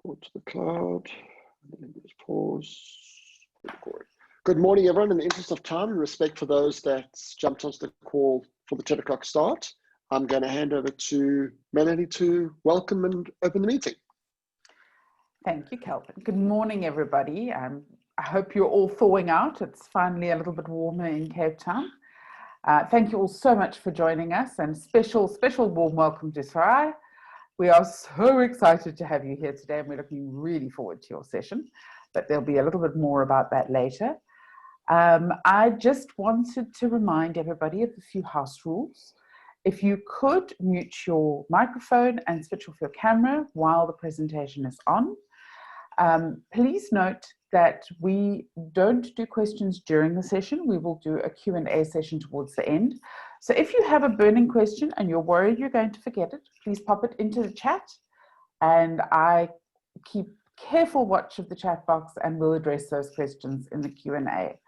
Record to the cloud. Let me just pause. Record. Good morning, everyone. In the interest of time and respect for those that jumped onto the call for the 10 o'clock start, I'm going to hand over to Melanie to welcome and open the meeting. Thank you, Kelvin. Good morning, everybody. I hope you're all thawing out. It's finally a little bit warmer in Cape Town. Thank you all so much for joining us, and special warm welcome to Sarai. We are so excited to have you here today, and we're looking really forward to your session, but there'll be a little bit more about that later. I just wanted to remind everybody of a few house rules. If you could mute your microphone and switch off your camera while the presentation is on. Please note that we don't do questions during the session. We will do a Q&A session towards the end. So if you have a burning question and you're worried you're going to forget it, please pop it into the chat, and I keep careful watch of the chat box and we'll address those questions in the Q&A.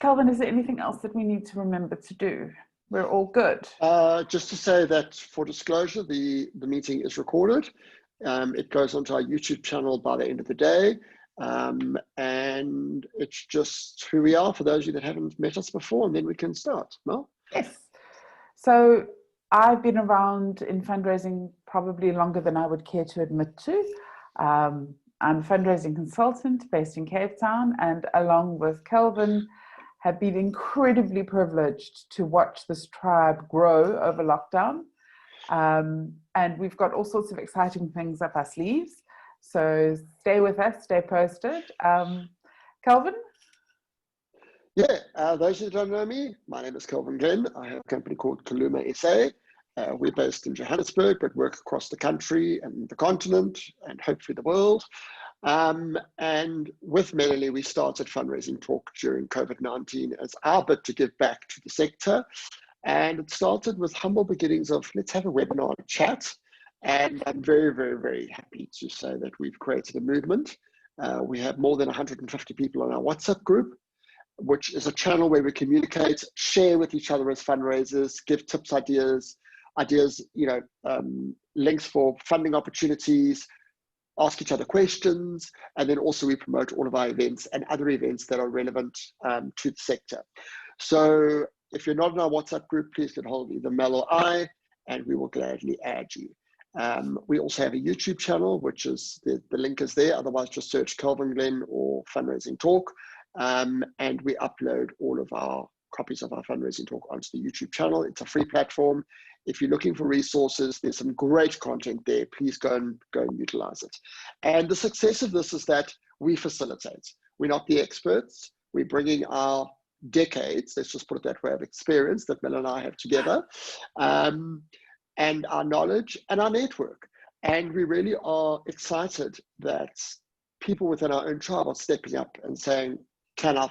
Kelvin, is there anything else that we need to remember to do? We're all good. Just to say that for disclosure, the meeting is recorded. It goes onto our YouTube channel by the end of the day. And it's just who we are for those of you that haven't met us before, and then we can start. Mel? Yes. So I've been around in fundraising probably longer than I would care to admit to. I'm a fundraising consultant based in Cape Town, and along with Kelvin, have been incredibly privileged to watch this tribe grow over lockdown. And we've got all sorts of exciting things up our sleeves. So stay with us, stay posted. Kelvin? Yeah, those who don't know me, my name is Kelvin Glenn. I have a company called Kaluma SA. We're based in Johannesburg, but work across the country and the continent and hopefully the world. And with Melanie, we started Fundraising Talk during COVID-19 as our bit to give back to the sector. And it started with humble beginnings of let's have a webinar chat. And I'm very, very, very happy to say that we've created a movement. We have more than 150 people on our WhatsApp group, which is a channel where we communicate, share with each other as fundraisers, give tips, ideas, links for funding opportunities, ask each other questions, and then also we promote all of our events and other events that are relevant to the sector. So if you're not in our WhatsApp group, please get hold of either Mel or I, and we will gladly add you. We also have a YouTube channel, which is, the link is there. Otherwise, just search Kelvin Glenn or Fundraising Talk. And we upload all of our copies of our Fundraising Talk onto the YouTube channel. It's a free platform. If you're looking for resources, there's some great content there. Please go and utilize it. And the success of this is that we facilitate. We're not the experts. We're bringing our decades, let's just put it that way, of experience that Mel and I have together, and our knowledge and our network. And we really are excited that people within our own tribe are stepping up and saying, can I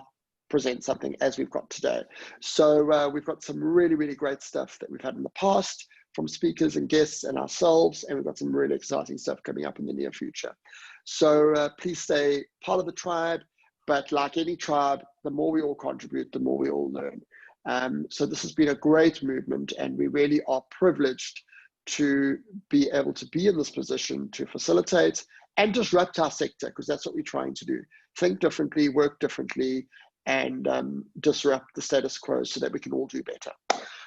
present something as we've got today? So we've got some really, really great stuff that we've had in the past from speakers and guests and ourselves, and we've got some really exciting stuff coming up in the near future. So please stay part of the tribe, but like any tribe, the more we all contribute, the more we all learn. So this has been a great movement, and we really are privileged to be able to be in this position to facilitate and disrupt our sector, because that's what we're trying to do. Think differently, work differently, and disrupt the status quo so that we can all do better.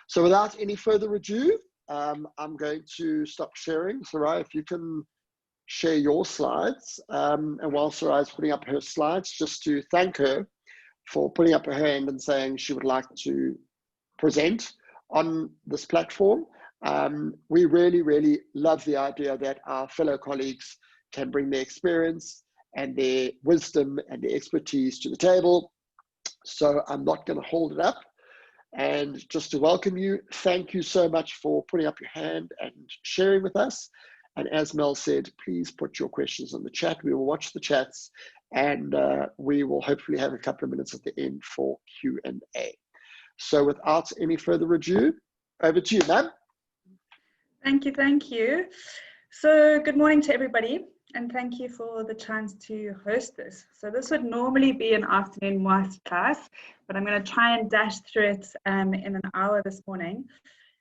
So without any further ado, I'm going to stop sharing. Sarai, if you can share your slides. And while Sarai's putting up her slides, just to thank her for putting up her hand and saying she would like to present on this platform. We really, really love the idea that our fellow colleagues can bring their experience and their wisdom and their expertise to the table. So I'm not going to hold it up. And just to welcome you, thank you so much for putting up your hand and sharing with us. And as Mel said, please put your questions in the chat. We will watch the chats, and we will hopefully have a couple of minutes at the end for Q&A. So without any further ado, over to you, ma'am. Thank you. So good morning to everybody, and thank you for the chance to host this. So this would normally be an afternoon masterclass, but I'm going to try and dash through it in an hour this morning.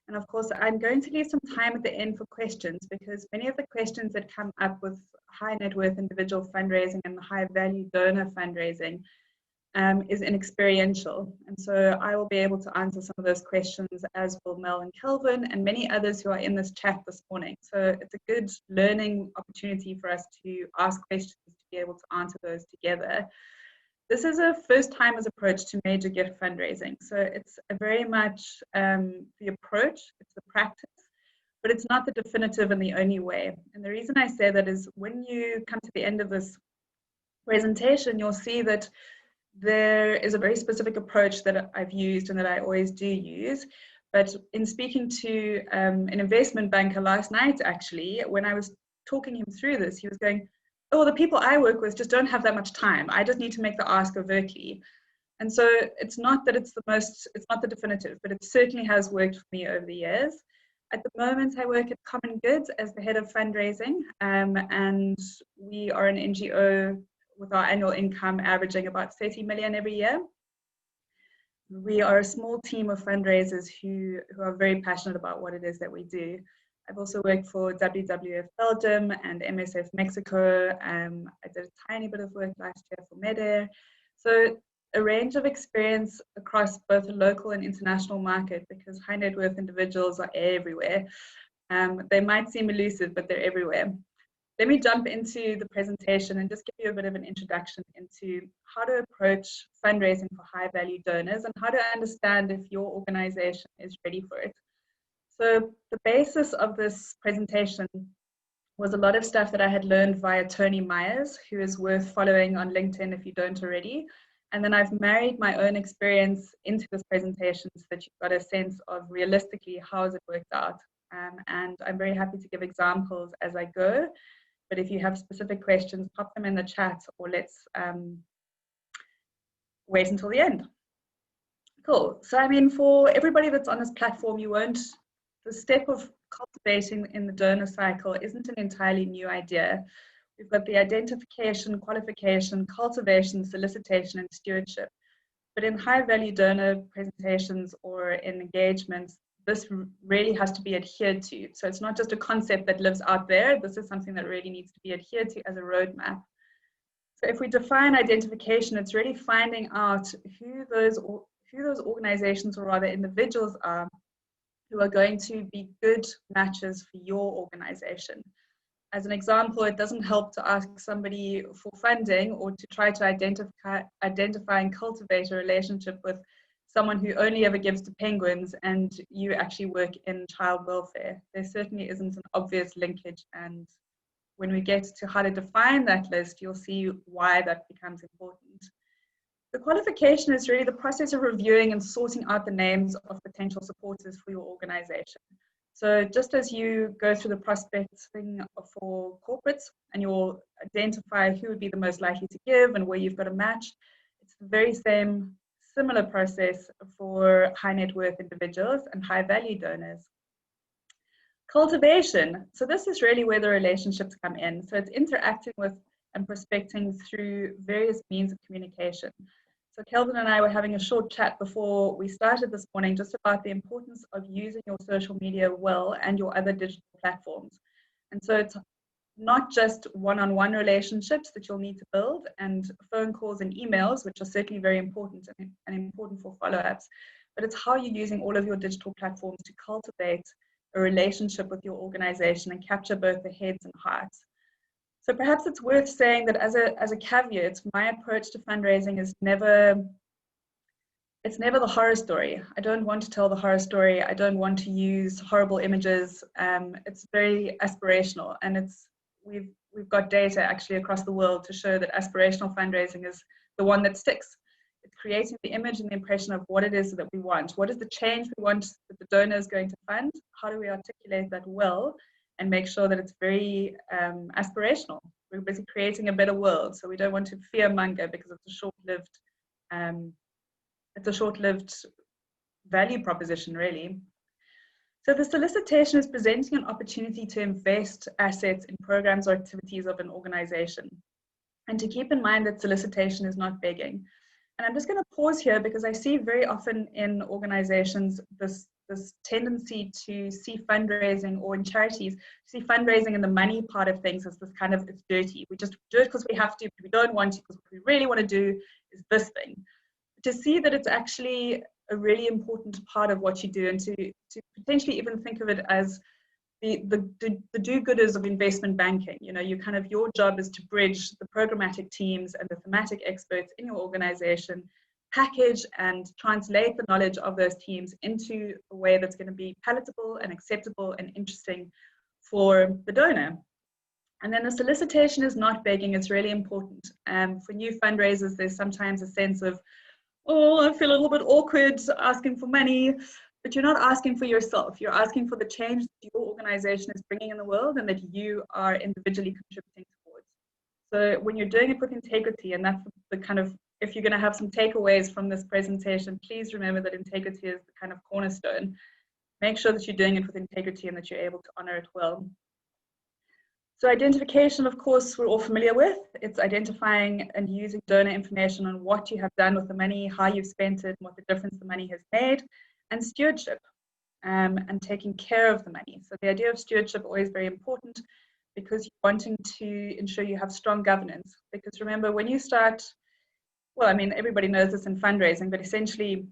And of course, I'm going to leave some time at the end for questions, because many of the questions that come up with high net worth individual fundraising and high value donor fundraising is inexperiential. And so I will be able to answer some of those questions, as will Mel and Kelvin and many others who are in this chat this morning. So it's a good learning opportunity for us to ask questions to be able to answer those together. This is a first-timers approach to major gift fundraising. So it's a very much the approach, it's the practice, but it's not the definitive and the only way. And the reason I say that is when you come to the end of this presentation, you'll see that there is a very specific approach that I've used and that I always do use. But in speaking to an investment banker last night, actually, when I was talking him through this, he was going, oh, the people I work with just don't have that much time. I just need to make the ask overtly. And so it's not that it's not the definitive, but it certainly has worked for me over the years. At the moment, I work at Common Goods as the head of fundraising, and we are an NGO with our annual income averaging about 30 million every year. We are a small team of fundraisers who are very passionate about what it is that we do. I've also worked for WWF Belgium and MSF Mexico. I did a tiny bit of work last year for MEDAIR. So a range of experience across both the local and international market, because high net worth individuals are everywhere. They might seem elusive, but they're everywhere. Let me jump into the presentation and just give you a bit of an introduction into how to approach fundraising for high value donors and how to understand if your organization is ready for it. So the basis of this presentation was a lot of stuff that I had learned via Tony Myers, who is worth following on LinkedIn if you don't already. And then I've married my own experience into this presentation so that you've got a sense of realistically how has it worked out. And I'm very happy to give examples as I go. But if you have specific questions, pop them in the chat, or let's wait until the end. Cool. So I mean, for everybody that's on this platform, the step of cultivating in the donor cycle isn't an entirely new idea. We've got the identification, qualification, cultivation, solicitation, and stewardship. But in high value donor presentations or in engagements, this really has to be adhered to. So it's not just a concept that lives out there. This is something that really needs to be adhered to as a roadmap. So if we define identification, it's really finding out who those organizations, or rather individuals, are who are going to be good matches for your organization. As an example, it doesn't help to ask somebody for funding or to try to identify and cultivate a relationship with someone who only ever gives to penguins and you actually work in child welfare. There certainly isn't an obvious linkage, and when we get to how to define that list, you'll see why that becomes important. The qualification is really the process of reviewing and sorting out the names of potential supporters for your organization. So just as you go through the prospecting for corporates and you'll identify who would be the most likely to give and where you've got a match, it's the very similar process for high net worth individuals and high value donors. Cultivation. So this is really where the relationships come in. So it's interacting with and prospecting through various means of communication. So Kelvin and I were having a short chat before we started this morning just about the importance of using your social media well and your other digital platforms. And so it's not just one-on-one relationships that you'll need to build, and phone calls and emails, which are certainly very important and important for follow-ups, but it's how you're using all of your digital platforms to cultivate a relationship with your organization and capture both the heads and hearts. So perhaps it's worth saying that as a caveat, my approach to fundraising is never the horror story. I don't want to tell the horror story. I don't want to use horrible images. It's very aspirational, and we've got data actually across the world to show that aspirational fundraising is the one that sticks. It's creating the image and the impression of what it is that we want. What is the change we want that the donor is going to fund? How do we articulate that well and make sure that it's very aspirational? We're busy creating a better world, so we don't want to fearmonger because it's a short-lived value proposition, really. So the solicitation is presenting an opportunity to invest assets in programs or activities of an organization. And to keep in mind that solicitation is not begging. And I'm just going to pause here because I see very often in organizations this this tendency to see fundraising, or in charities, see fundraising and the money part of things as this kind of, it's dirty. We just do it because we have to, but we don't want to, because what we really want to do is this thing. To see that it's actually a really important part of what you do, and to potentially even think of it as the do-gooders of investment banking. You know, your job is to bridge the programmatic teams and the thematic experts in your organization, package and translate the knowledge of those teams into a way that's going to be palatable and acceptable and interesting for the donor. And then the solicitation is not begging, it's really important. For new fundraisers, there's sometimes a sense of, oh, I feel a little bit awkward asking for money, but you're not asking for yourself. You're asking for the change that your organization is bringing in the world and that you are individually contributing towards. So when you're doing it with integrity, and that's the kind of, if you're going to have some takeaways from this presentation, please remember that integrity is the kind of cornerstone. Make sure that you're doing it with integrity and that you're able to honor it well. So identification, of course, we're all familiar with. It's identifying and using donor information on what you have done with the money, how you've spent it, and what the difference the money has made, and stewardship, and taking care of the money. So the idea of stewardship is always very important, because you're wanting to ensure you have strong governance. Because remember, when you start, well, I mean, everybody knows this in fundraising, but essentially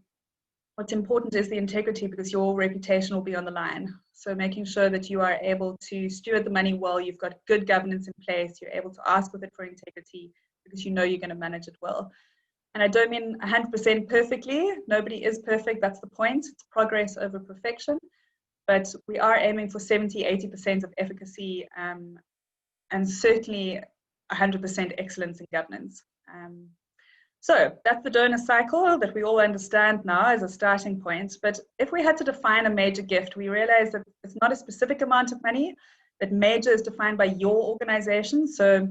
what's important is the integrity, because your reputation will be on the line. So making sure that you are able to steward the money well, you've got good governance in place, you're able to ask with it for integrity, because you know you're going to manage it well. And I don't mean 100% perfectly. Nobody is perfect. That's the point. It's progress over perfection. But we are aiming for 70, 80% of efficacy, and certainly 100% excellence in governance. So that's the donor cycle that we all understand now as a starting point. But if we had to define a major gift, we realize that it's not a specific amount of money, that major is defined by your organization. So,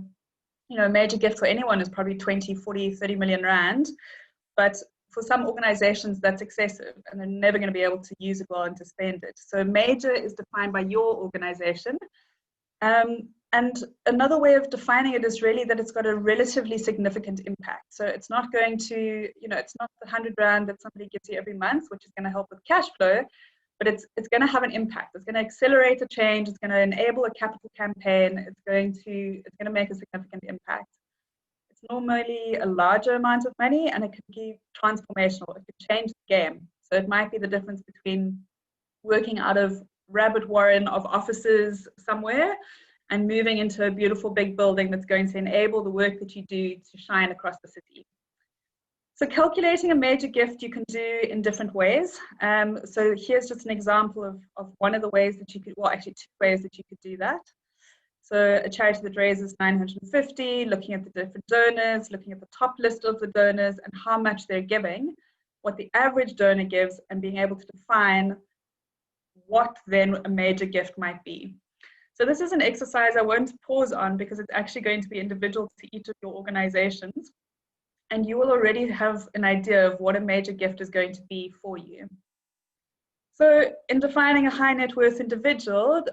you know, a major gift for anyone is probably 20, 40, 30 million rand. But for some organizations, that's excessive, and they're never going to be able to use it well and to spend it. So major is defined by your organization. And another way of defining it is really that it's got a relatively significant impact. So it's not going to, you know, it's not the 100 rand that somebody gives you every month, which is going to help with cash flow, but it's going to have an impact. It's going to accelerate a change. It's going to enable a capital campaign. It's going to make a significant impact. It's normally a larger amount of money, and it can be transformational. It can change the game. So it might be the difference between working out of rabbit warren of offices somewhere and moving into a beautiful big building that's going to enable the work that you do to shine across the city. So calculating a major gift you can do in different ways. So here's just an example of one of the ways that you could, well, actually 2 ways that you could do that. So a charity that raises 950, looking at the different donors, looking at the top list of the donors and how much they're giving, what the average donor gives, and being able to define what then a major gift might be. So this is an exercise I won't pause on, because it's actually going to be individual to each of your organizations. And you will already have an idea of what a major gift is going to be for you. So in defining a high net worth individual,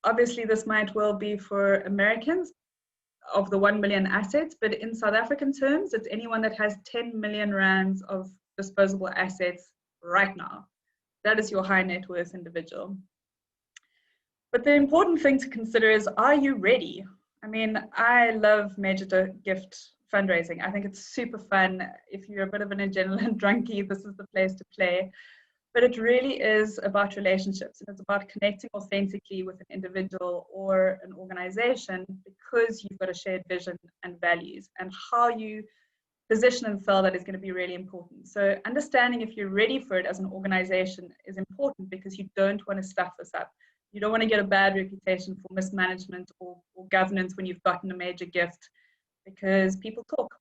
obviously this might well be for Americans of the 1 million assets, but in South African terms, it's anyone that has 10 million rands of disposable assets right now. That is your high net worth individual. But the important thing to consider is, are you ready? I mean, I love major gift fundraising. I think it's super fun. If you're a bit of an adrenaline junkie, this is the place to play. But it really is about relationships, and it's about connecting authentically with an individual or an organization, because you've got a shared vision and values, and how you position and sell that is going to be really important. So understanding if you're ready for it as an organization is important, because you don't want to stuff this up. You don't want to get a bad reputation for mismanagement or governance when you've gotten a major gift, because people talk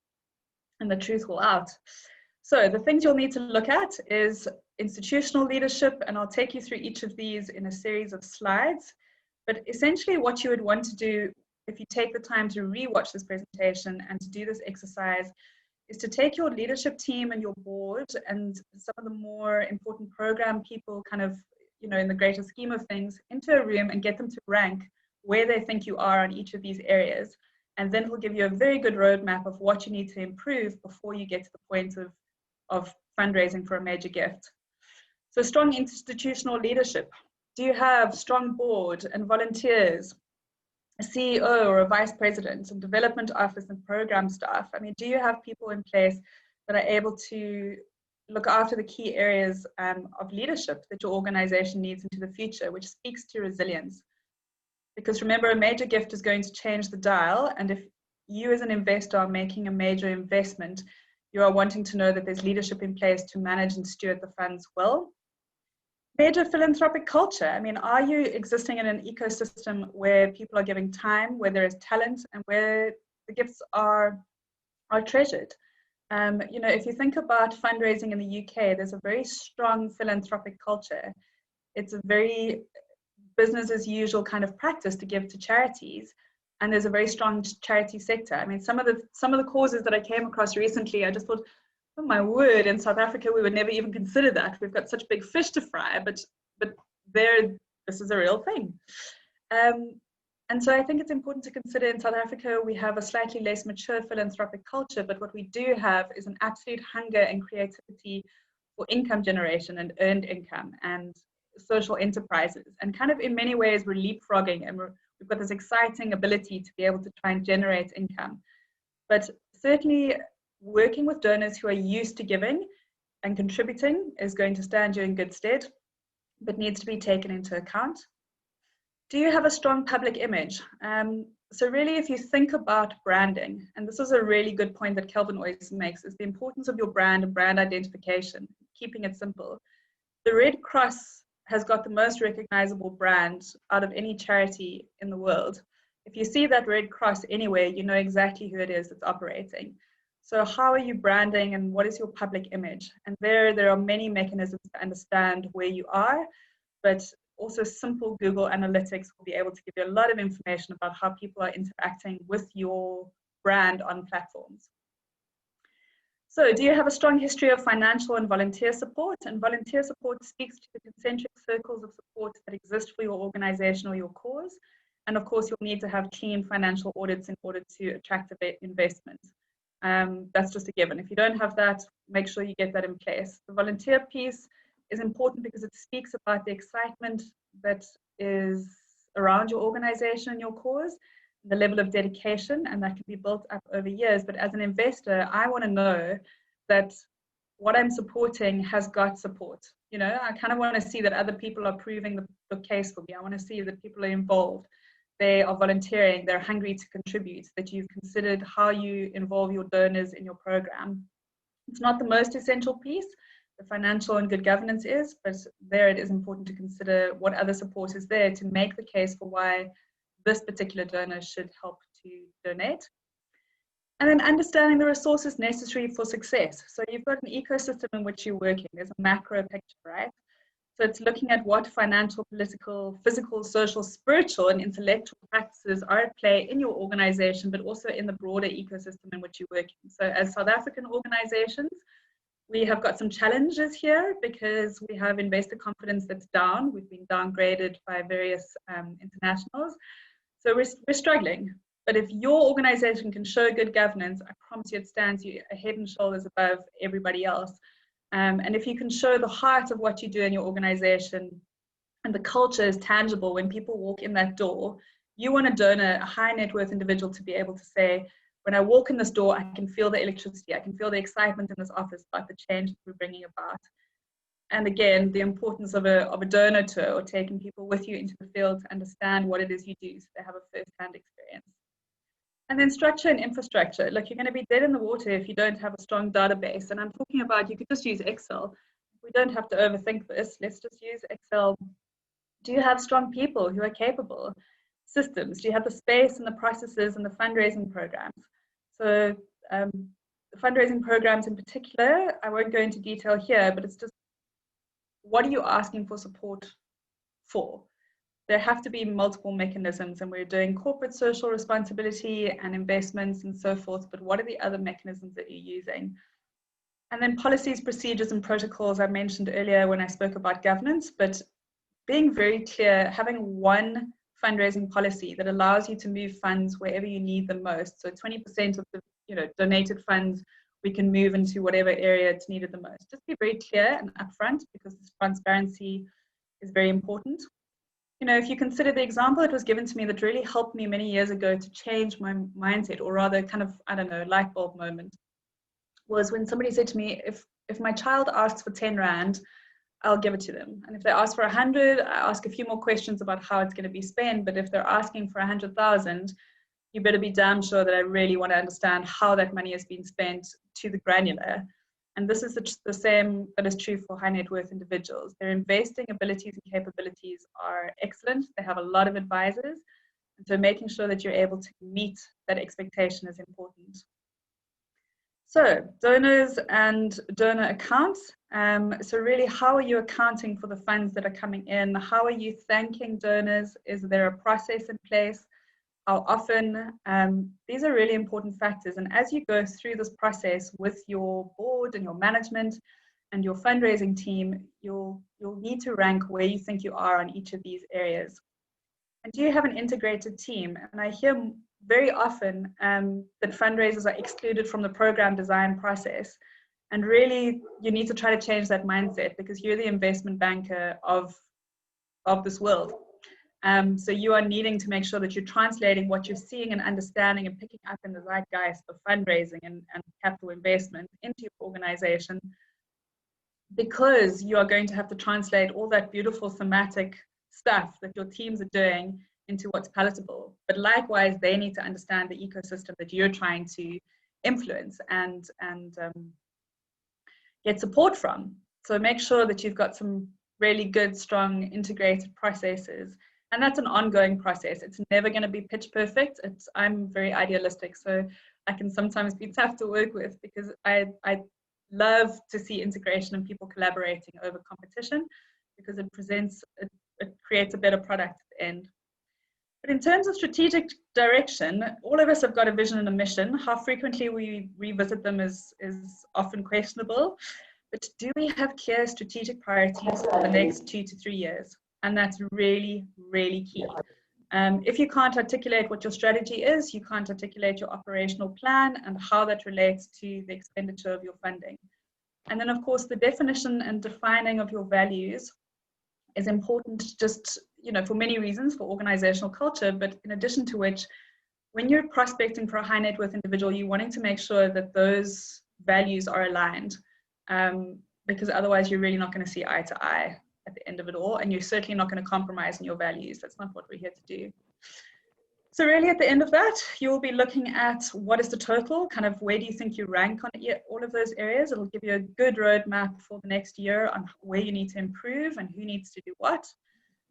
and the truth will out. So the things you'll need to look at is institutional leadership, and I'll take you through each of these in a series of slides. But essentially what you would want to do, if you take the time to rewatch this presentation and to do this exercise, is to take your leadership team and your board and some of the more important program people, kind of, you know, in the greater scheme of things, into a room and get them to rank where they think you are on each of these areas. And then it'll give you a very good roadmap of what you need to improve before you get to the point of fundraising for a major gift. So strong institutional leadership. Do you have strong board and volunteers, a CEO or a vice president, and development office and program staff? I mean, do you have people in place that are able to look after the key areas of leadership that your organization needs into the future, which speaks to resilience? Because remember, a major gift is going to change the dial, and if you as an investor are making a major investment, you are wanting to know that there's leadership in place to manage and steward the funds well. Major philanthropic culture. I mean, are you existing in an ecosystem where people are giving time, where there is talent, and where the gifts are treasured? You know, if you think about fundraising in the UK, there's a very strong philanthropic culture. It's a very business as usual kind of practice to give to charities, and there's a very strong charity sector. I mean, some of the causes that I came across recently, I just thought, oh my word, in South Africa we would never even consider that. We've got such big fish to fry, but this is a real thing. And so I think it's important to consider in South Africa we have a slightly less mature philanthropic culture, but what we do have is an absolute hunger and creativity for income generation and earned income and social enterprises. And kind of in many ways we're leapfrogging, and we've got this exciting ability to be able to try and generate income. But certainly working with donors who are used to giving and contributing is going to stand you in good stead, but needs to be taken into account. Do you have a strong public image? So really, if you think about branding, and this is a really good point that Kelvin always makes, is the importance of your brand and brand identification, keeping it simple. The Red Cross has got the most recognizable brand out of any charity in the world. If you see that Red Cross anywhere, you know exactly who it is that's operating. So how are you branding, and what is your public image? And there are many mechanisms to understand where you are, but also simple Google Analytics will be able to give you a lot of information about how people are interacting with your brand on platforms. So do you have a strong history of financial and volunteer support? And volunteer support speaks to the concentric circles of support that exist for your organization or your cause. And of course, you'll need to have clean financial audits in order to attract investment. That's just a given. If you don't have that, make sure you get that in place. The volunteer piece is important because it speaks about the excitement that is around your organization and your cause, the level of dedication, and that can be built up over years. But as an investor, I want to know that what I'm supporting has got support. You know, I kind of want to see that other people are proving the case for me. I want to see that people are involved. They are volunteering, they're hungry to contribute, that you've considered how you involve your donors in your program. It's not the most essential piece, the financial and good governance is, but there it is important to consider what other support is there to make the case for why this particular donor should help to donate. And then understanding the resources necessary for success. So you've got an ecosystem in which you're working. There's a macro picture, right? So it's looking at what financial, political, physical, social, spiritual, and intellectual practices are at play in your organization, but also in the broader ecosystem in which you're working. So as South African organizations, we have got some challenges here because we have investor confidence that's down. We've been downgraded by various internationals. So we're struggling. But if your organization can show good governance, I promise you it stands you head and shoulders above everybody else. And if you can show the heart of what you do in your organization and the culture is tangible when people walk in that door, you want a donor, a high net worth individual, to be able to say, when I walk in this door, I can feel the electricity, I can feel the excitement in this office about the change that we're bringing about. And again, the importance of a donor tour, or taking people with you into the field to understand what it is you do so they have a first-hand experience. And then structure and infrastructure. Look, you're going to be dead in the water if you don't have a strong database. And I'm talking about, you could just use Excel. We don't have to overthink this. Let's just use Excel. Do you have strong people who are capable? Systems. Do you have the space and the processes and the fundraising programs? So the fundraising programs in particular, I won't go into detail here, but it's just, what are you asking for support for? There have to be multiple mechanisms, and we're doing corporate social responsibility and investments and so forth, but what are the other mechanisms that you're using? And then policies, procedures, and protocols I mentioned earlier when I spoke about governance, but being very clear, having one fundraising policy that allows you to move funds wherever you need them most. So 20% of the donated funds we can move into whatever area it's needed the most. Just be very clear and upfront, because this transparency is very important. You know, if you consider the example that was given to me that really helped me many years ago to change my mindset, or rather kind of, I don't know, light bulb moment, was when somebody said to me, if my child asks for 10 Rand, I'll give it to them. And if they ask for 100, I ask a few more questions about how it's going to be spent. But if they're asking for 100,000, you better be damn sure that I really want to understand how that money has been spent to the granular. And this is the same that is true for high net worth individuals. Their investing abilities and capabilities are excellent. They have a lot of advisors. And so making sure that you're able to meet that expectation is important. So donors and donor accounts. So really, how are you accounting for the funds that are coming in? How are you thanking donors? Is there a process in place? How often? These are really important factors. And as you go through this process with your board and your management and your fundraising team, you'll need to rank where you think you are on each of these areas. And do you have an integrated team? And I hear very often that fundraisers are excluded from the program design process. And really, you need to try to change that mindset, because you're the investment banker of this world. So you are needing to make sure that you're translating what you're seeing and understanding and picking up in the zeitgeist of fundraising and capital investment into your organization, because you are going to have to translate all that beautiful thematic stuff that your teams are doing into what's palatable. But likewise, they need to understand the ecosystem that you're trying to influence and get support from. So make sure that you've got some really good, strong, integrated processes. And that's an ongoing process. It's never going to be pitch perfect. I'm very idealistic, so I can sometimes be tough to work with, because I love to see integration and people collaborating over competition, because it creates a better product at the end. But in terms of strategic direction, all of us have got a vision and a mission. How frequently we revisit them is often questionable. But do we have clear strategic priorities for the next 2 to 3 years? And that's really, really key. If you can't articulate what your strategy is, you can't articulate your operational plan and how that relates to the expenditure of your funding. And then, of course, the definition and defining of your values is important, just, you know, for many reasons, for organizational culture, but in addition to which, when you're prospecting for a high net worth individual, you're wanting to make sure that those values are aligned, because otherwise you're really not going to see eye to eye at the end of it all, and you're certainly not going to compromise on your values. That's not what we're here to do. So really, at the end of that, you'll be looking at what is the total, kind of where do you think you rank on all of those areas. It'll give you a good roadmap for the next year on where you need to improve and who needs to do what.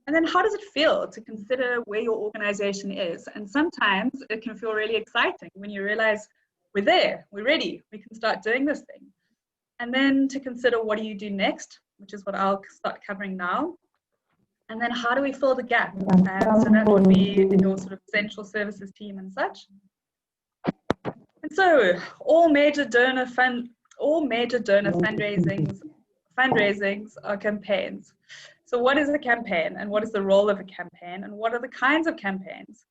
And then how does it feel to consider where your organization is? And sometimes it can feel really exciting when you realize we're there, we're ready, we can start doing this thing. And then to consider what do you do next, which is what I'll start covering now. And then how do we fill the gap? So that would be your sort of central services team and such. And so all major donor fundraisings are campaigns. So what is a campaign, and what is the role of a campaign, and what are the kinds of campaigns?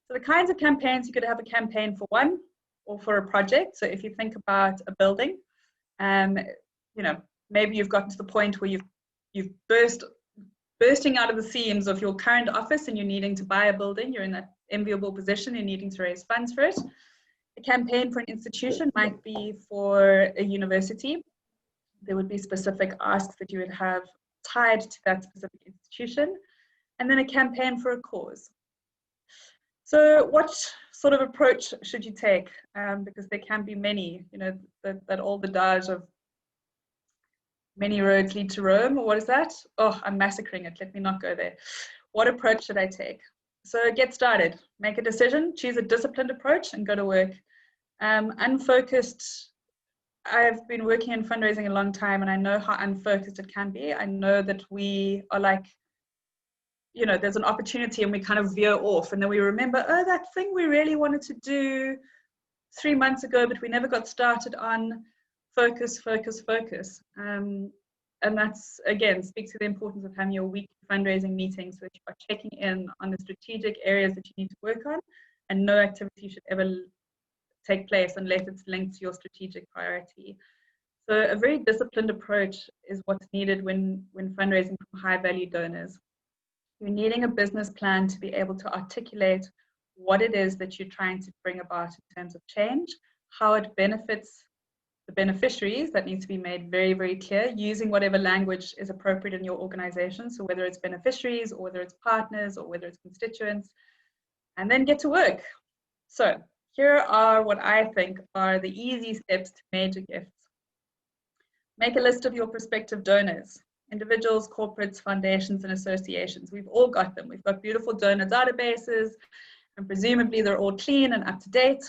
So the kinds of campaigns, you could have a campaign for one or for a project. So if you think about a building, you know, maybe you've gotten to the point where you've bursting out of the seams of your current office and you're needing to buy a building. You're in that enviable position, you're needing to raise funds for it. A campaign for an institution might be for a university. There would be specific asks that you would have tied to that specific institution. And then a campaign for a cause. So what sort of approach should you take? Because there can be many, you know, that old adage of many roads lead to Rome, or what is that? Oh, I'm massacring it. Let me not go there. What approach should I take? So get started. Make a decision. Choose a disciplined approach and go to work. Unfocused. I've been working in fundraising a long time, and I know how unfocused it can be. I know that we are like, you know, there's an opportunity and we kind of veer off, and then we remember, oh, that thing we really wanted to do 3 months ago, but we never got started on. Focus, focus, focus. And that's, again, speaks to the importance of having your weekly fundraising meetings, so that you are checking in on the strategic areas that you need to work on, and no activity should ever take place unless it's linked to your strategic priority. So a very disciplined approach is what's needed when fundraising from high value donors. You're needing a business plan to be able to articulate what it is that you're trying to bring about in terms of change, how it benefits the beneficiaries. That needs to be made very, very clear, using whatever language is appropriate in your organization. So whether it's beneficiaries or whether it's partners or whether it's constituents, and then get to work. So here are what I think are the easy steps to major gifts. Make a list of your prospective donors, individuals, corporates, foundations, and associations. We've all got them. We've got beautiful donor databases, and presumably they're all clean and up to date.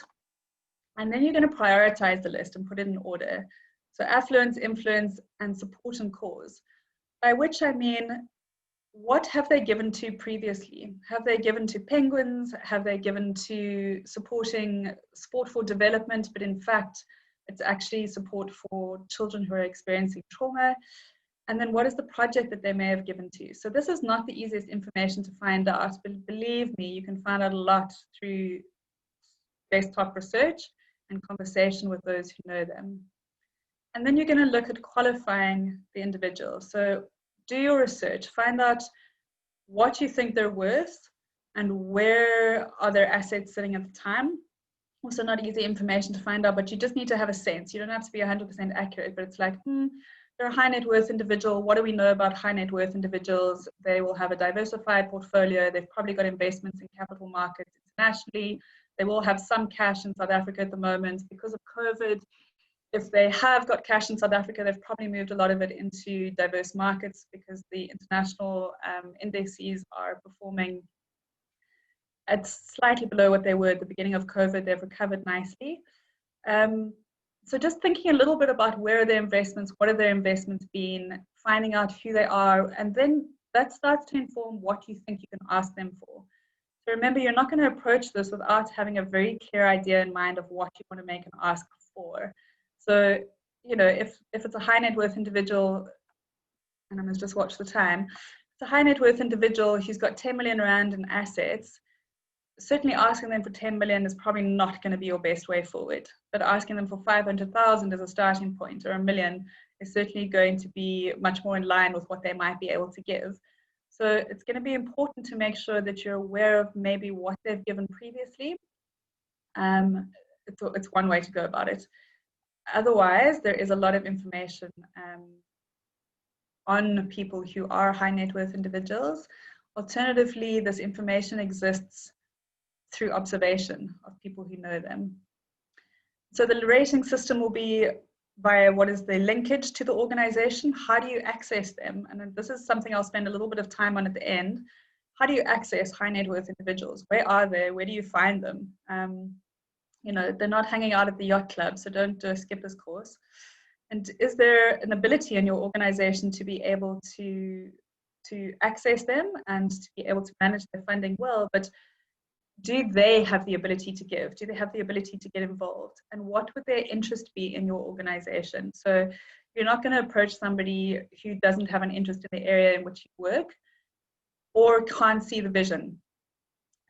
And then you're going to prioritize the list and put it in order. So affluence, influence, and support and cause. By which I mean, what have they given to previously? Have they given to penguins? Have they given to supporting sport for development? But in fact, it's actually support for children who are experiencing trauma. And then what is the project that they may have given to? So this is not the easiest information to find out, but believe me, you can find out a lot through desktop research and conversation with those who know them. And then you're going to look at qualifying the individual. So do your research, find out what you think they're worth and where are their assets sitting at the time. Also not easy information to find out, but you just need to have a sense. You don't have to be 100% accurate, but it's like, they're a high net worth individual. What do we know about high net worth individuals? They will have a diversified portfolio. They've probably got investments in capital markets internationally. They will have some cash in South Africa at the moment because of COVID. If they have got cash in South Africa, they've probably moved a lot of it into diverse markets because the international indices are performing at slightly below what they were at the beginning of COVID. They've recovered nicely. So just thinking a little bit about where are their investments, what have their investments been, finding out who they are, and then that starts to inform what you think you can ask them for. So remember, you're not going to approach this without having a very clear idea in mind of what you want to make an ask for. So, you know, if it's a high net worth individual, and I must just watch the time, it's a high net worth individual who's got 10 million Rand in assets, certainly asking them for 10 million is probably not going to be your best way forward. But asking them for 500,000 as a starting point or $1 million is certainly going to be much more in line with what they might be able to give. So it's going to be important to make sure that you're aware of maybe what they've given previously. It's one way to go about it. Otherwise, there is a lot of information on people who are high net worth individuals. Alternatively, this information exists through observation of people who know them. So the rating system will be via what is the linkage to the organization. How do you access them? And this is something I'll spend a little bit of time on at the end. How do you access high net worth individuals? Where are they? Where do you find them? You know, they're not hanging out at the yacht club, so don't do a skipper's course. And is there an ability in your organization to be able to access them and to be able to manage their funding well? But do they have the ability to give? Do they have the ability to get involved? And what would their interest be in your organization? So you're not going to approach somebody who doesn't have an interest in the area in which you work or can't see the vision.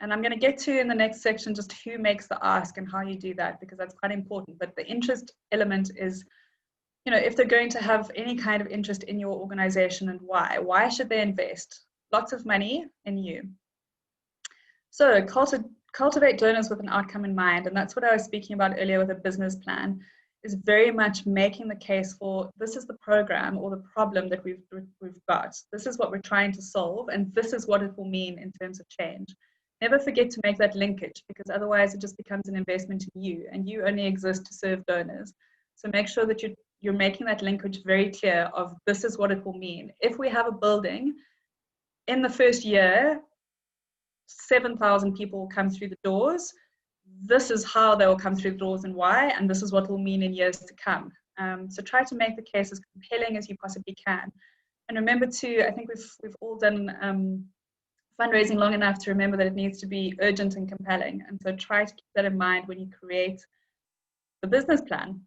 And I'm going to get to in the next section just who makes the ask and how you do that, because that's quite important. But the interest element is, you know, if they're going to have any kind of interest in your organization and why should they invest lots of money in you? So cultivate donors with an outcome in mind. And that's what I was speaking about earlier with a business plan, is very much making the case for this is the program or the problem that we've got. This is what we're trying to solve. And this is what it will mean in terms of change. Never forget to make that linkage, because otherwise it just becomes an investment in you, and you only exist to serve donors. So make sure that you're making that linkage very clear of this is what it will mean. If we have a building, in the first year, 7,000 people will come through the doors. This is how they will come through the doors and why, and this is what it will mean in years to come. So try to make the case as compelling as you possibly can. And remember too, I think we've all done fundraising long enough to remember that it needs to be urgent and compelling. And so try to keep that in mind when you create the business plan.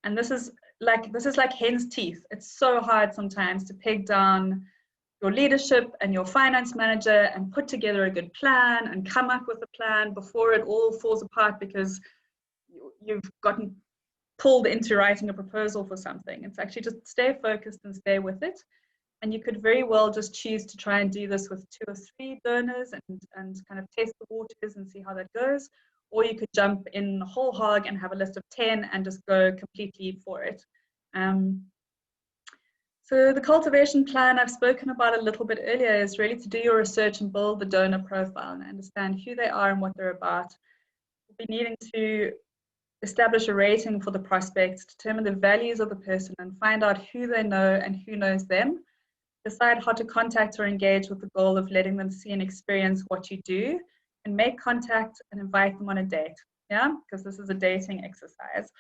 And this is like hen's teeth. It's so hard sometimes to peg down your leadership and your finance manager and put together a good plan and come up with a plan before it all falls apart because you've gotten pulled into writing a proposal for something. It's actually just stay focused and stay with it. And you could very well just choose to try and do this with 2 or 3 donors and kind of test the waters and see how that goes. Or you could jump in whole hog and have a list of 10 and just go completely for it. So the cultivation plan I've spoken about a little bit earlier is really to do your research and build the donor profile and understand who they are and what they're about. You'll be needing to establish a rating for the prospects, determine the values of the person and find out who they know and who knows them. Decide how to contact or engage with the goal of letting them see and experience what you do, and make contact and invite them on a date. Yeah, because this is a dating exercise.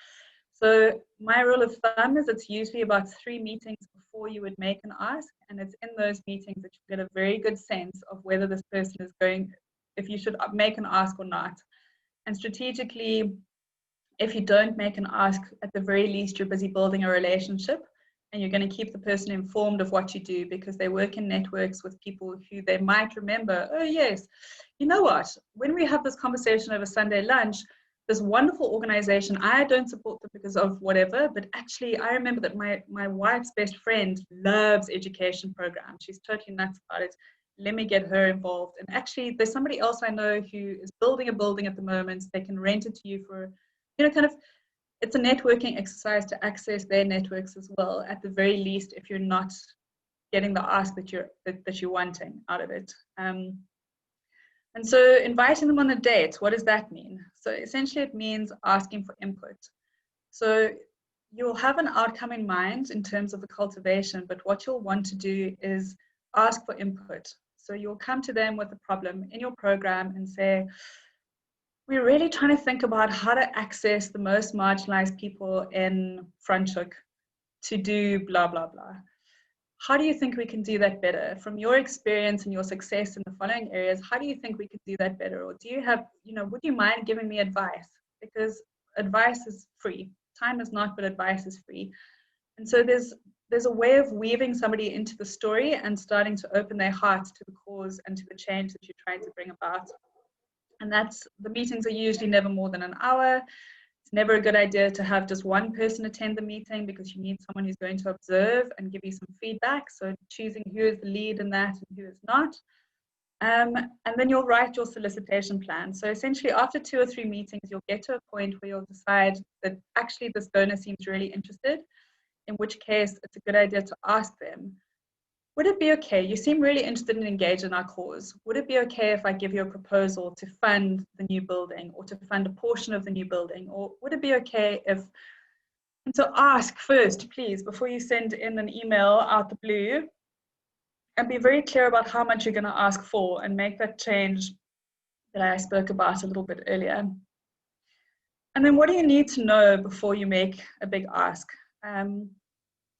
So my rule of thumb is it's usually about 3 meetings before you would make an ask, and it's in those meetings that you get a very good sense of whether this person is going, if you should make an ask or not. And strategically, if you don't make an ask, at the very least, you're busy building a relationship, and you're going to keep the person informed of what you do because they work in networks with people who they might remember. Oh, yes, you know what? When we have this conversation over Sunday lunch, this wonderful organization, I don't support them because of whatever, but actually I remember that my wife's best friend loves education programs. She's totally nuts about it. Let me get her involved. And actually there's somebody else I know who is building a building at the moment. They can rent it to you for, kind of, it's a networking exercise to access their networks as well, at the very least, if you're not getting the ask that you're wanting out of it. And so inviting them on a date, what does that mean? So essentially it means asking for input. So you'll have an outcome in mind in terms of the cultivation, but what you'll want to do is ask for input. So you'll come to them with a problem in your program and say, we're really trying to think about how to access the most marginalized people in Franschhoek to do blah, blah, blah. How do you think we can do that better? From your experience and your success in the following areas, how do you think we could do that better? Or do you have, would you mind giving me advice? Because advice is free. Time is not, but advice is free. And so there's a way of weaving somebody into the story and starting to open their hearts to the cause and to the change that you're trying to bring about. And the meetings are usually never more than an hour. It's never a good idea to have just one person attend the meeting because you need someone who's going to observe and give you some feedback. So choosing who is the lead in that and who is not. And then you'll write your solicitation plan. So essentially after 2 or 3 meetings, you'll get to a point where you'll decide that actually this donor seems really interested, in which case it's a good idea to ask them, would it be okay? You seem really interested and engaged in our cause. Would it be okay if I give you a proposal to fund the new building or to fund a portion of the new building? Or would it be okay if, and so ask first, please, before you send in an email out the blue, and be very clear about how much you're going to ask for and make that change that I spoke about a little bit earlier. And then what do you need to know before you make a big ask?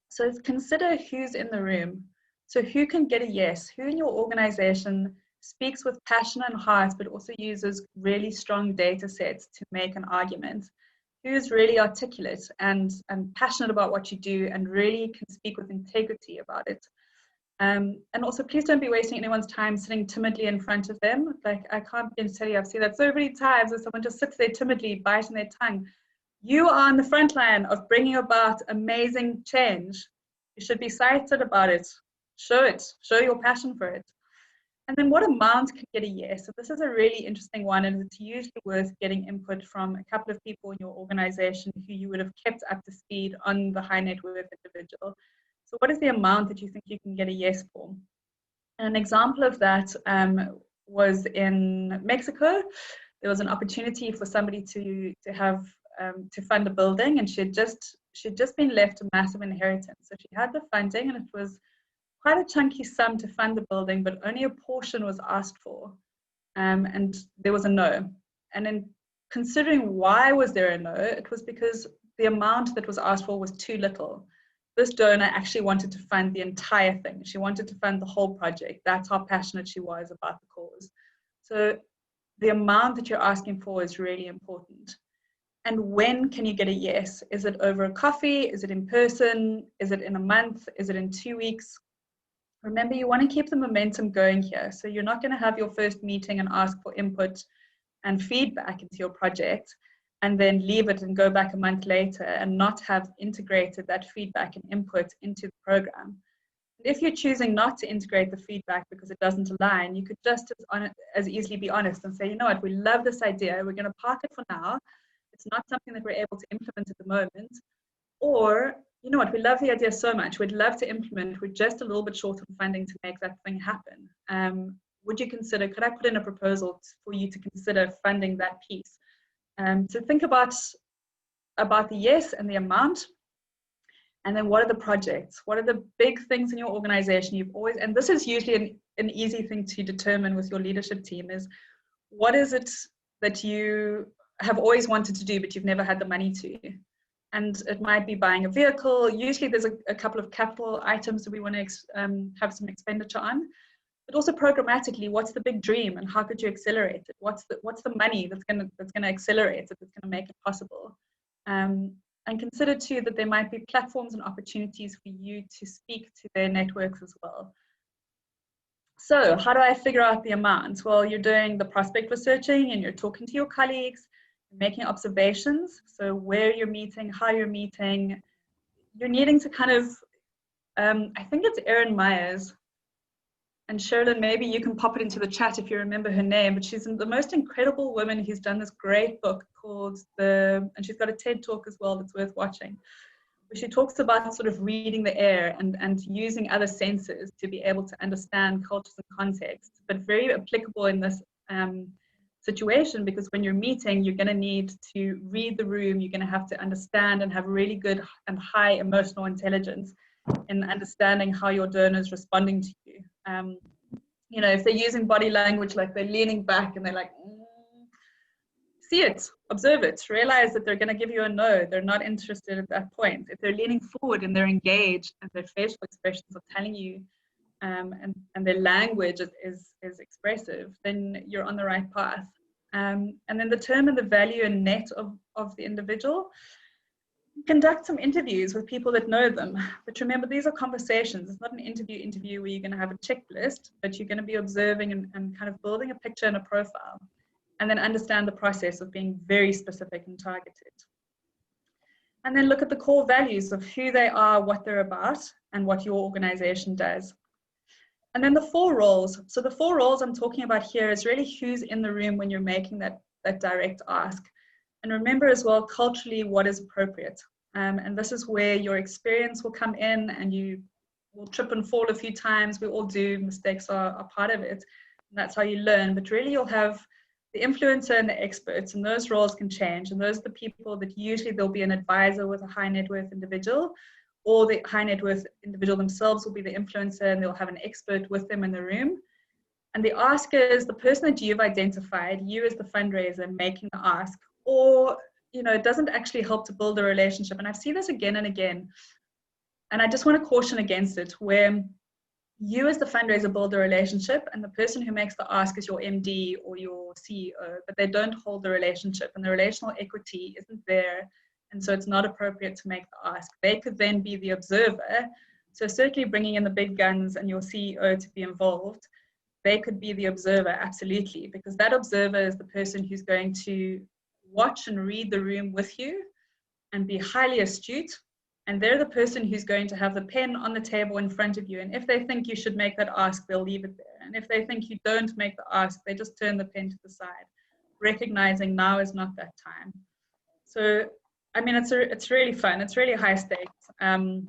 So consider who's in the room. So who can get a yes? Who in your organization speaks with passion and heart, but also uses really strong data sets to make an argument? Who's really articulate and passionate about what you do and really can speak with integrity about it? And also, please don't be wasting anyone's time sitting timidly in front of them. Like, I can't begin to tell you, I've seen that so many times where someone just sits there timidly, biting their tongue. You are on the front line of bringing about amazing change. You should be excited about it. Show it. Show your passion for it. And then what amount can get a yes? So this is a really interesting one, and it's usually worth getting input from a couple of people in your organization who you would have kept up to speed on the high net worth individual. So what is the amount that you think you can get a yes for? And an example of that was in Mexico. There was an opportunity for somebody to fund a building, and she had just been left a massive inheritance. So she had the funding, and it was quite a chunky sum to fund the building, but only a portion was asked for, and there was a no. And in considering why was there a no, it was because the amount that was asked for was too little. This donor actually wanted to fund the entire thing. She wanted to fund the whole project. That's how passionate she was about the cause. So the amount that you're asking for is really important. And when can you get a yes? Is it over a coffee? Is it in person? Is it in a month? Is it in 2 weeks? Remember, you want to keep the momentum going here. So you're not going to have your first meeting and ask for input and feedback into your project and then leave it and go back a month later and not have integrated that feedback and input into the program. If you're choosing not to integrate the feedback because it doesn't align, you could just as easily be honest and say, you know what, we love this idea, we're going to park it for now. It's not something that we're able to implement at the moment. Or, you know what, we love the idea so much, we'd love to implement, we're just a little bit short on funding to make that thing happen. Would you consider, could I put in a proposal for you to consider funding that piece? So think about the yes and the amount. And then what are the projects? What are the big things in your organization you've always, and this is usually an easy thing to determine with your leadership team, is what is it that you have always wanted to do but you've never had the money to? And it might be buying a vehicle. Usually there's a couple of capital items that we want to have some expenditure on, but also programmatically, what's the big dream and how could you accelerate it? What's the money that's going to accelerate it, that's going to make it possible? And consider too that there might be platforms and opportunities for you to speak to their networks as well. So how do I figure out the amount? Well, you're doing the prospect researching and you're talking to your colleagues, making observations. So where you're meeting, how you're meeting, you're needing to kind of, I think it's Erin Myers. And Sherilyn, maybe you can pop it into the chat if you remember her name, but she's the most incredible woman who's done this great book called and she's got a TED talk as well that's worth watching. She talks about sort of reading the air and using other senses to be able to understand cultures and contexts, but very applicable in this situation, because when you're meeting, you're going to need to read the room, you're going to have to understand and have really good and high emotional intelligence in understanding how your donor is responding to you. You know, if they're using body language, like they're leaning back and they're like, see it, observe it, realize that they're going to give you a no, they're not interested at that point. If they're leaning forward and they're engaged and their facial expressions are telling you and their language is expressive, then you're on the right path. And then determine the value and net of the individual. Conduct some interviews with people that know them. But remember, these are conversations. It's not an interview where you're going to have a checklist, but you're going to be observing and kind of building a picture and a profile. And then understand the process of being very specific and targeted. And then look at the core values of who they are, what they're about, and what your organization does. And then the 4 roles. So the 4 roles I'm talking about here is really who's in the room when you're making that direct ask. And remember as well, culturally, what is appropriate. And this is where your experience will come in, and you will trip and fall a few times. We all do. Mistakes are part of it. And that's how you learn. But really, you'll have the influencer and the experts, and those roles can change. And those are the people that usually there'll be an advisor with a high net worth individual, or the high net worth individual themselves will be the influencer, and they'll have an expert with them in the room. And the asker is the person that you've identified, you as the fundraiser making the ask, or, you know, it doesn't actually help to build a relationship. And I've seen this again and again. And I just want to caution against it, where you as the fundraiser build a relationship and the person who makes the ask is your MD or your CEO, but they don't hold the relationship and the relational equity isn't there. And so it's not appropriate to make the ask. They could then be the observer. So certainly bringing in the big guns and your CEO to be involved, they could be the observer, absolutely, because that observer is the person who's going to watch and read the room with you and be highly astute. And they're the person who's going to have the pen on the table in front of you. And if they think you should make that ask, they'll leave it there. And if they think you don't make the ask, they just turn the pen to the side, recognizing now is not that time. So, I mean, it's really fun. It's really high stakes. And